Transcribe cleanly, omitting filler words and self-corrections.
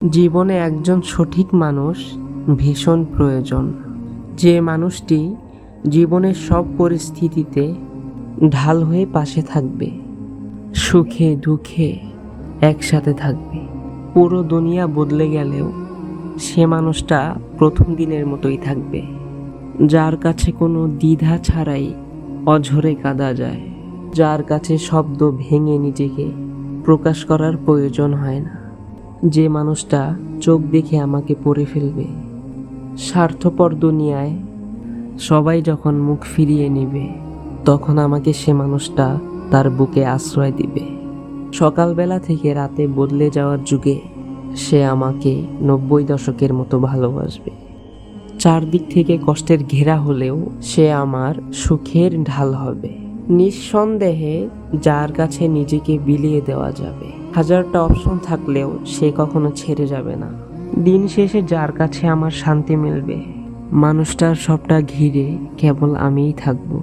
জীবনে একজন সঠিক মানুষ ভীষণ প্রয়োজন, যে মানুষটি জীবনের সব পরিস্থিতিতে ঢাল হয়ে পাশে থাকবে, সুখে দুঃখে একসাথে থাকবে। পুরো দুনিয়া বদলে গেলেও সে মানুষটা প্রথম দিনের মতোই থাকবে, যার কাছে কোনো দ্বিধা ছাড়াই অঝরে কাঁদা যায়, যার কাছে শব্দ ভেঙে নিজেকে প্রকাশ করার প্রয়োজন হয় না, যে মানুষটা চোখ দেখে আমাকে পড়ে ফেলবে। স্বার্থপর দুনিয়ায় সবাই যখন মুখ ফিরিয়ে নেবে, তখন আমাকে সে মানুষটা তার বুকে আশ্রয় দিবে। সকালবেলা থেকে রাতে বদলে যাওয়ার যুগে সে আমাকে 90 দশকের মতো ভালোবাসবে। চারদিক থেকে কষ্টের ঘেরা হলেও সে আমার সুখের ঢাল হবে। নিঃসন্দেহে যার কাছে নিজেকে বিলিয়ে দেওয়া যাবে। হাজারটা অপশন থাকলেও সে কখনো ছেড়ে যাবে না। দিন শেষে যার কাছে আমার শান্তি মিলবে, মানুষটার সবটা ঘিরে কেবল আমিই থাকবো।